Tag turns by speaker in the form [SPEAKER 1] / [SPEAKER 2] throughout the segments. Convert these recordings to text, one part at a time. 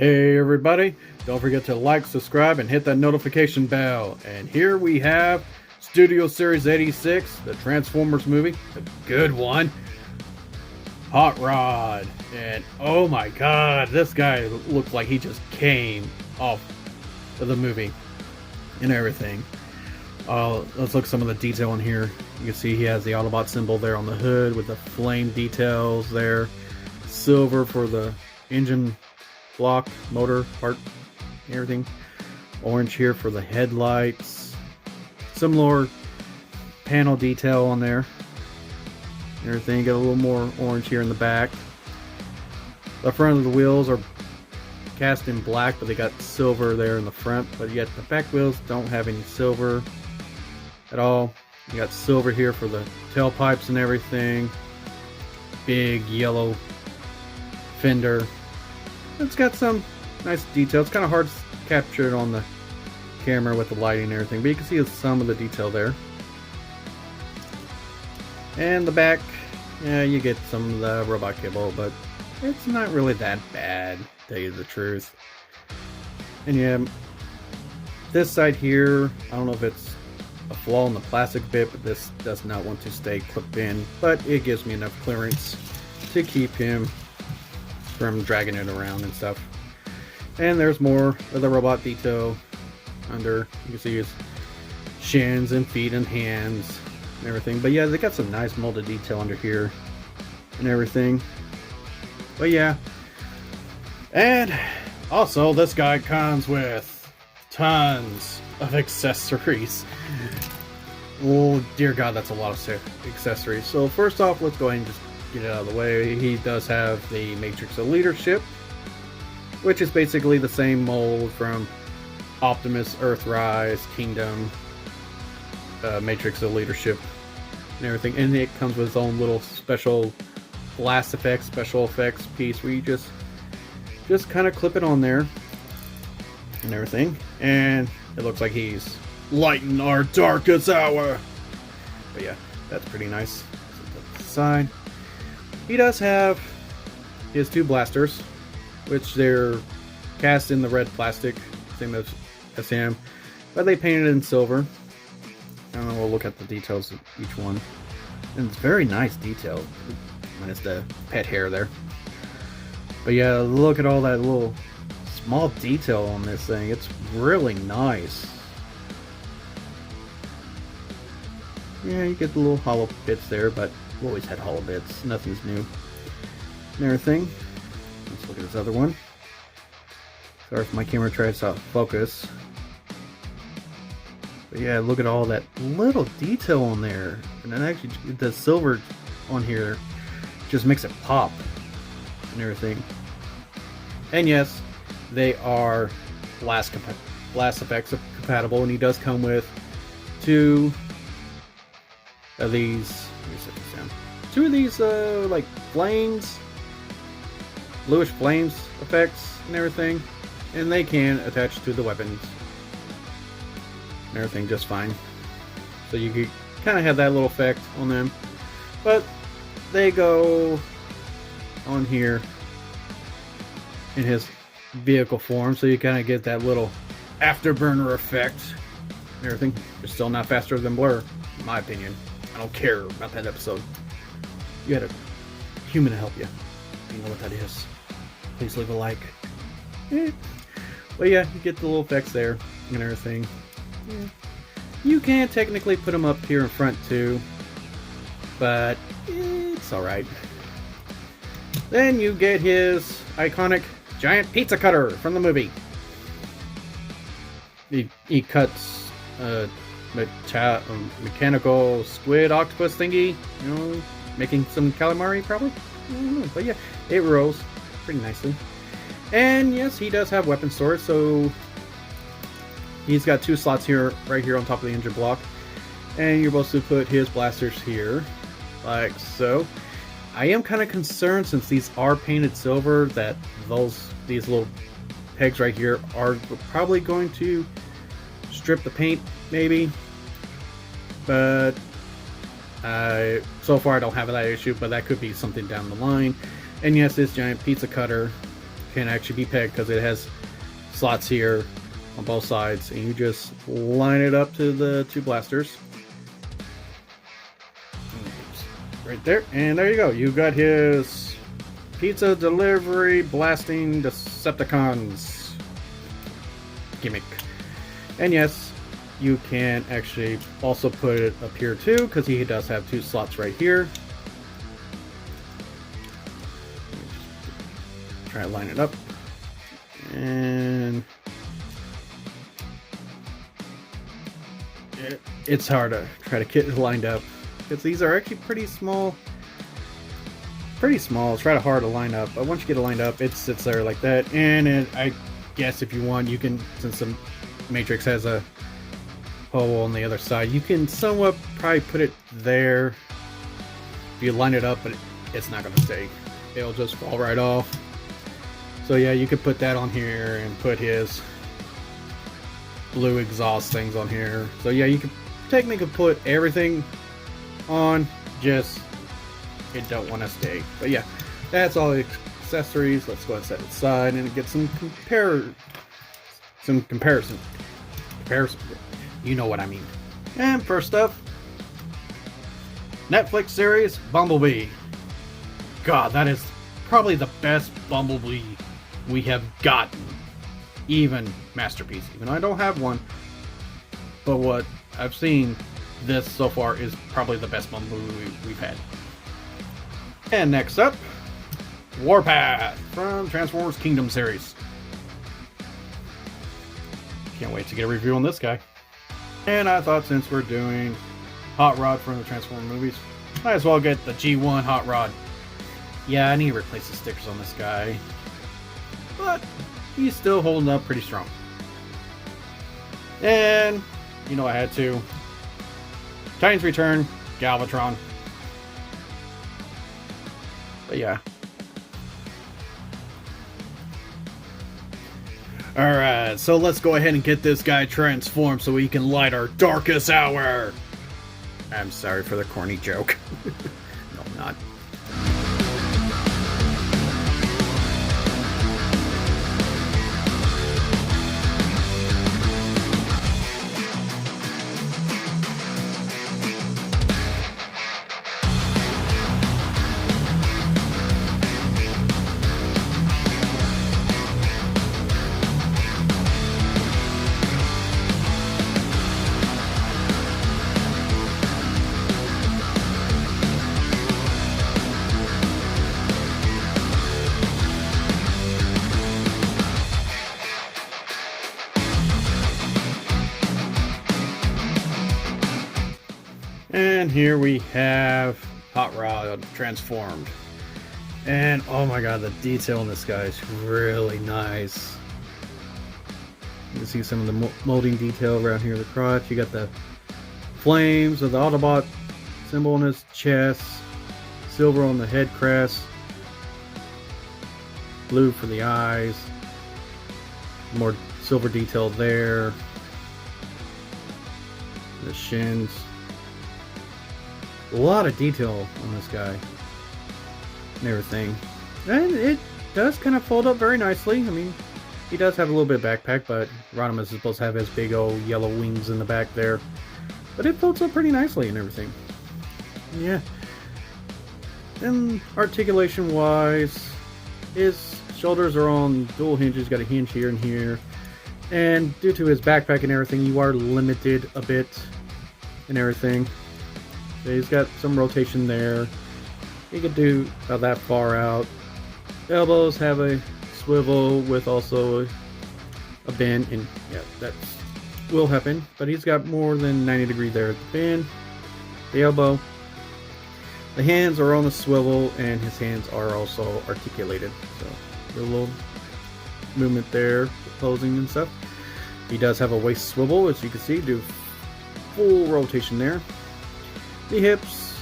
[SPEAKER 1] Hey everybody, don't forget to like, subscribe, and hit that notification bell. And here we have Studio Series 86, the Transformers movie, the good one, Hotrod. And oh my god, this guy looks like he just came off of the movie and everything. Let's look at some of the detail in here. You can see he has the Autobot symbol there on the hood with the flame details there. Silver for the engine block, motor part, everything. Orange here for the headlights. Similar panel detail on there. Everything got a little more orange here in the back. The front of the wheels are cast in black, but they got silver there in the front. But yet the back wheels don't have any silver at all. You got silver here for the tailpipes and everything. Big yellow fender. It's got some nice detail. It's kind of hard to capture it on the camera with the lighting and everything, but you can see some of the detail there. And the back, yeah, you get some of the robot cable, but it's not really that bad, to tell you the truth. And yeah, this side here, I don't know if it's a flaw in the plastic bit, but this does not want to stay clipped in, but it gives me enough clearance to keep him from dragging it around and stuff. And there's more of the robot detail under. You can see his shins and feet and hands and everything. But yeah, they got some nice molded detail under here and everything. But yeah. And also this guy comes with tons of accessories. Oh dear god, that's a lot of accessories. So first off, let's go ahead and just get it out of the way. He does have the Matrix of Leadership, which is basically the same mold from Optimus, Earthrise, Kingdom, Matrix of Leadership, and everything. And it comes with its own little special blast effects, special effects piece where you just kind of clip it on there and everything. And it looks like he's lighting our darkest hour. But yeah, that's pretty nice. Set that aside. He does have his two blasters, which they're cast in the red plastic, same as him, but they painted in silver. And we'll look at the details of each one. And it's very nice detail, minus the pet hair there. But yeah, look at all that little small detail on this thing. It's really nice. Yeah, you get the little hollow bits there, but we've always had hollow bits. Nothing's new. And everything. Let's look at this other one. Sorry if my camera tries to focus. But yeah, look at all that little detail on there. And then actually, the silver on here just makes it pop and everything. And yes, they are blast effects compatible, and he does come with two of these. Let me set this down. Two of these like flames, bluish flames effects and everything, and they can attach to the weapons and everything just fine. So you can kind of have that little effect on them, but they go on here in his vehicle form, so you kind of get that little afterburner effect and everything. They're still not faster than Blur, in my opinion. I don't care about that episode. You had a human to help you. You know what that is. Please leave a like. But yeah, you get the little effects there and everything. Yeah. You can technically put them up here in front too, but it's alright. Then you get his iconic giant pizza cutter from the movie. He cuts mechanical squid octopus thingy, you know, making some calamari probably. I don't know, but yeah, it rolls pretty nicely. And yes, he does have weapon storage, so he's got two slots here, right here on top of the engine block, and you're supposed to put his blasters here, like so. I am kind of concerned, since these are painted silver, that these little pegs right here are probably going to strip the paint, maybe. But so far I don't have that issue, but that could be something down the line. And yes, this giant pizza cutter can actually be pegged because it has slots here on both sides, and you just line it up to the two blasters. Right there, and there you go. You got his pizza delivery blasting Decepticons gimmick. And yes, you can actually also put it up here too, because he does have two slots right here. Try to line it up, and it's hard to try to get it lined up because these are actually pretty small. It's kind of hard to line up, but once you get it lined up, it sits there like that. And I guess if you want, you can, since the matrix has a hole on the other side, you can somewhat probably put it there if you line it up, but it's not going to stay. It'll just fall right off. So yeah, you could put that on here and put his blue exhaust things on here. So yeah, you could technically put everything on, just it don't want to stay. But yeah, that's all the accessories. Let's go and set it aside and get some comparison. You know what I mean. And first up, Netflix series Bumblebee. God, that is probably the best Bumblebee we have gotten. Even Masterpiece. Even though I don't have one, but what I've seen, this so far is probably the best Bumblebee we've had. And next up, Warpath from Transformers Kingdom series. Can't wait to get a review on this guy. And I thought since we're doing Hotrod from the Transformers movies, might as well get the G1 Hotrod. Yeah, I need to replace the stickers on this guy, but he's still holding up pretty strong. And, you know I had to. Titans Return, Galvatron. But yeah. Alright, so let's go ahead and get this guy transformed so we can light our darkest hour. I'm sorry for the corny joke. No, I'm not. And here we have Hotrod transformed. And oh my god, the detail in this guy is really nice. You can see some of the molding detail around here in the crotch. You got the flames of the Autobot symbol on his chest, silver on the head crest, blue for the eyes, more silver detail there, the shins. A lot of detail on this guy and everything. And it does kind of fold up very nicely. I mean, he does have a little bit of backpack, but Rodimus is supposed to have his big old yellow wings in the back there. But it folds up pretty nicely and everything. Yeah. And articulation wise, his shoulders are on dual hinges. Got a hinge here and here. And due to his backpack and everything, you are limited a bit and everything. He's got some rotation there. He could do about that far out. The elbows have a swivel with also a bend, and yeah, that will happen. But he's got more than 90 degree there at the bend, the elbow. The hands are on the swivel, and his hands are also articulated. So a little movement there, posing and stuff. He does have a waist swivel, as you can see, do full rotation there. The hips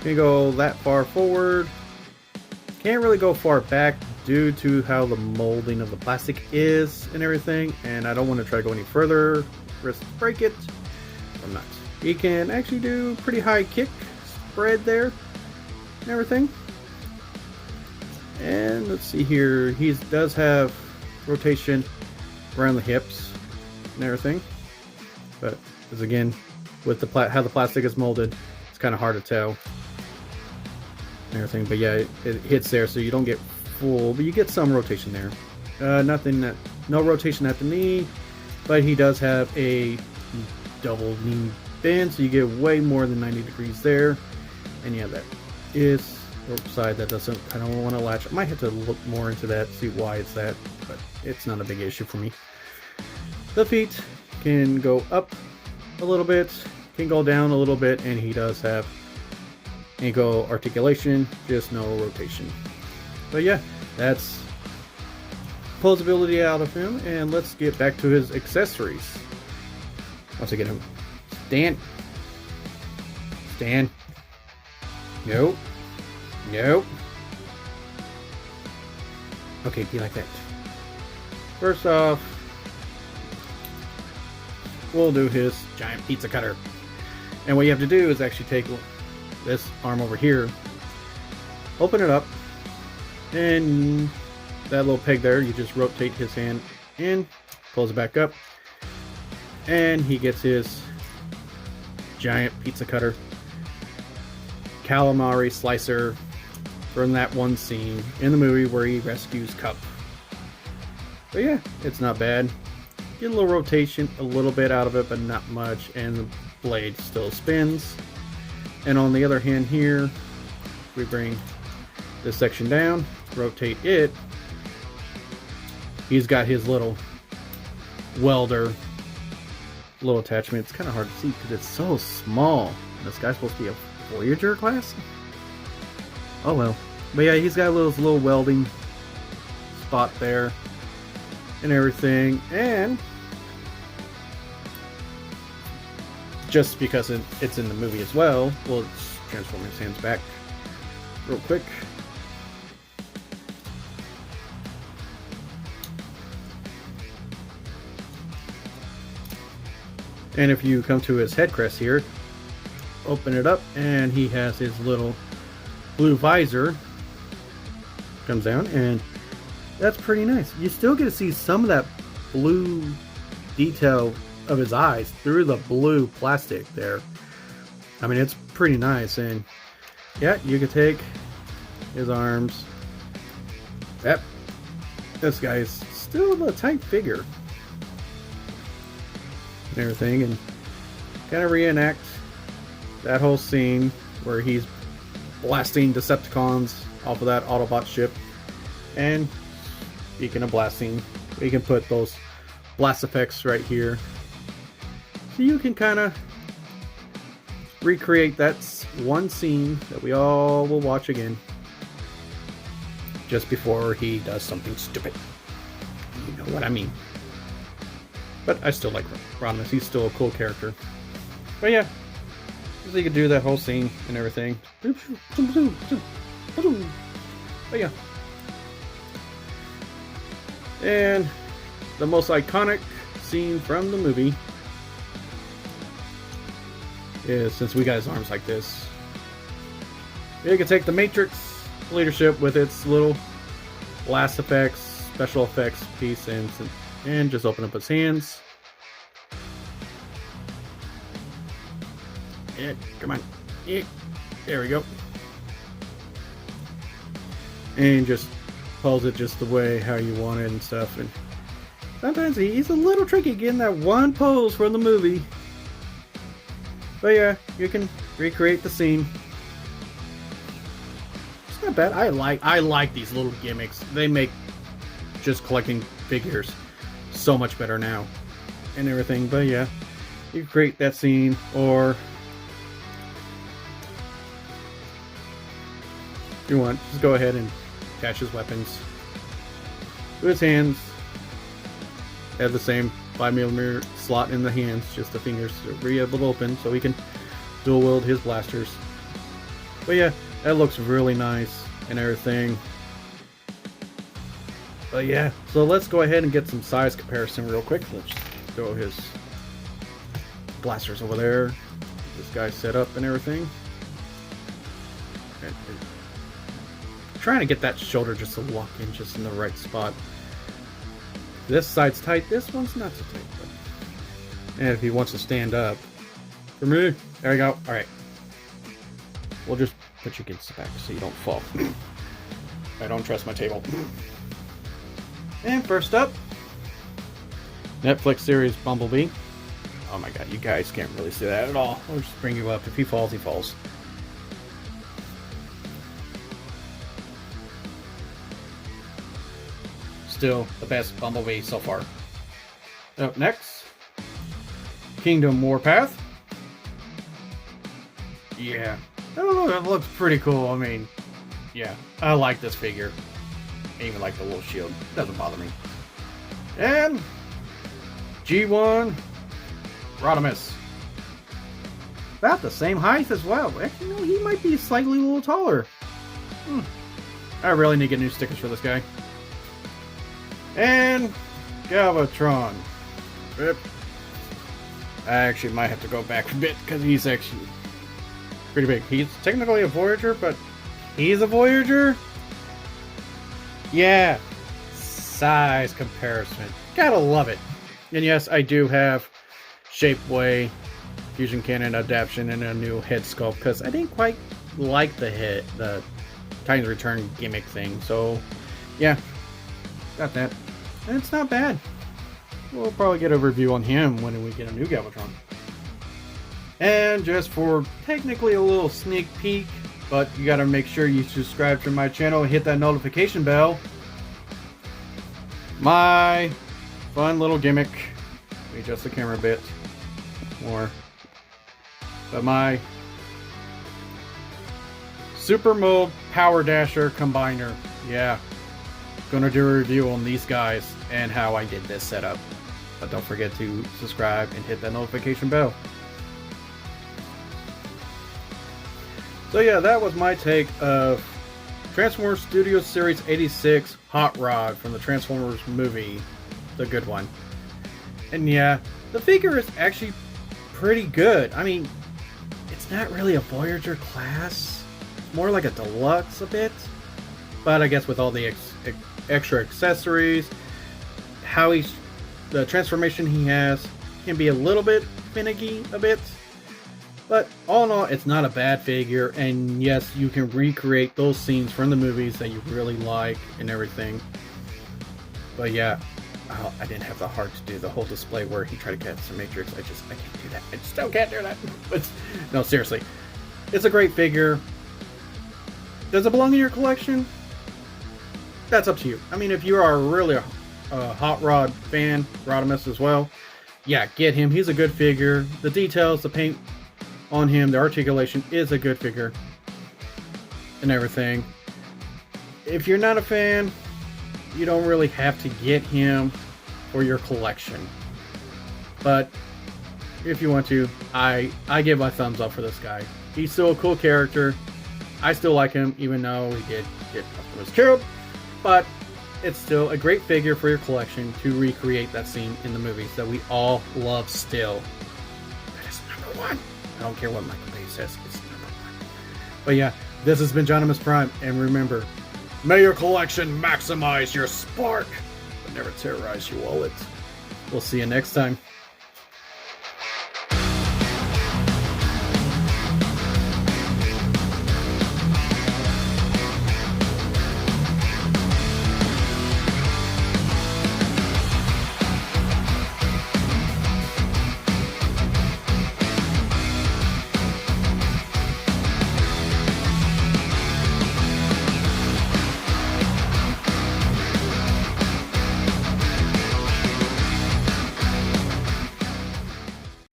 [SPEAKER 1] can go that far forward. Can't really go far back due to how the molding of the plastic is and everything. And I don't want to try to go any further. Risk to break it. I'm not. He can actually do pretty high kick spread there and everything. And let's see here, he does have rotation around the hips and everything, but as again, with the how the plastic is molded, it's kind of hard to tell and everything. But yeah, it hits there, so you don't get full, but you get some rotation there. No rotation at the knee, but he does have a double knee bend, so you get way more than 90 degrees there. And yeah, that is the side that doesn't, I don't want to latch. I might have to look more into that, see why it's that, but it's not a big issue for me. The feet can go up a little bit, can go down a little bit, and he does have ankle articulation, just no rotation. But yeah, that's posability out of him, and let's get back to his accessories. Once I get him, stand. Nope. Okay, be like that. First off, we'll do his giant pizza cutter. And what you have to do is actually take this arm over here, open it up, and that little peg there, you just rotate his hand in, close it back up, and he gets his giant pizza cutter calamari slicer from that one scene in the movie where he rescues Cup. But yeah, it's not bad. Get a little rotation, a little bit out of it, but not much, and the blade still spins. And on the other hand here, we bring this section down, rotate it. He's got his little welder, little attachment. It's kind of hard to see because it's so small. This guy's supposed to be a Voyager class? Oh well. But yeah, he's got a little welding spot there and everything. And just because it's in the movie as well, we'll just transform his hands back real quick. And if you come to his head crest here, open it up, and he has his little blue visor. Comes down, and that's pretty nice. You still get to see some of that blue detail of his eyes through the blue plastic there. I mean, it's pretty nice. And yeah, you can take his arms. Yep, this guy is still a tight figure and everything, and kind of reenact that whole scene where he's blasting Decepticons off of that Autobot ship. And speaking of blasting, we can put those blast effects right here, so you can kind of recreate that one scene that we all will watch again just before he does something stupid. You know what I mean. But I still like Rodimus. He's still a cool character. But yeah, so you could do that whole scene and everything. But yeah. And the most iconic scene from the movie is, since we got his arms like this, you can take the Matrix leadership with its little blast effects, special effects piece, and just open up his hands. Yeah, come on. Yeah, there we go. And just pose it just the way how you want it and stuff. And sometimes he's a little tricky getting that one pose from the movie. But yeah, you can recreate the scene. It's not bad. I like these little gimmicks. They make just collecting figures so much better now and everything. But yeah, you can create that scene, or if you want, just go ahead and attach his weapons to his hands. Have the same 5mm slot in the hands, just the fingers to be able to open, so he can dual wield his blasters. But yeah, that looks really nice and everything. But yeah, so let's go ahead and get some size comparison real quick. Let's throw his blasters over there. This guy's set up and everything. trying to get that shoulder just to lock in just in the right spot. This side's tight. This one's not so tight. But... and if he wants to stand up. For me. There we go. Alright. We'll just put you against the back so you don't fall. I don't trust my table. And first up, Netflix series Bumblebee. Oh my god, you guys can't really see that at all. I'll just bring you up. If he falls, he falls. Still the best Bumblebee so far. Up next, Kingdom Warpath. Yeah. Oh, that looks pretty cool. I mean, yeah, I like this figure. I even like the little shield. Doesn't bother me. And G1 Rodimus. About the same height as well. Actually, no, he might be slightly a little taller. I really need to get new stickers for this guy. And Galvatron. Rip. I actually might have to go back a bit because he's actually pretty big. He's technically a Voyager, but he's a Voyager? Yeah. Size comparison. Gotta love it. And yes, I do have Shapeway, Fusion Cannon adaptation, and a new head sculpt because I didn't quite like the Titan's Return gimmick thing. So, yeah. Got that. And it's not bad. We'll probably get a review on him when we get a new Galvatron. And just for technically a little sneak peek, but you gotta make sure you subscribe to my channel and hit that notification bell. My fun little gimmick. Let me adjust the camera a bit more. But my Super Mode Power Dasher Combiner. Yeah. Gonna do a review on these guys and how I did this setup. But don't forget to subscribe and hit that notification bell. So yeah, that was my take of Transformers Studio Series 86 Hotrod from the Transformers movie, the good one. And yeah, the figure is actually pretty good. I mean, it's not really a Voyager class, more like a deluxe a bit. But I guess with all the extra accessories, how the transformation he has can be a little bit finicky a bit. But all in all, it's not a bad figure, and yes, you can recreate those scenes from the movies that you really like and everything. But yeah, I didn't have the heart to do the whole display where he tried to catch the Matrix. I can't do that. I still can't do that. But no, seriously, it's a great figure. Does it belong in your collection? That's up to you. I mean, if you are really a Hot Rod fan, Rodimus as well, yeah, get him. He's a good figure. The details, the paint on him, the articulation is a good figure and everything. If you're not a fan, you don't really have to get him for your collection. But if you want to, I give my thumbs up for this guy. He's still a cool character. I still like him, even though he did get Optimus killed. But it's still a great figure for your collection to recreate that scene in the movies that we all love still. That is number one. I don't care what Michael Bay says, it's number one. But yeah, this has been Jonimus Prime, and remember, may your collection maximize your spark, but never terrorize your wallet. We'll see you next time.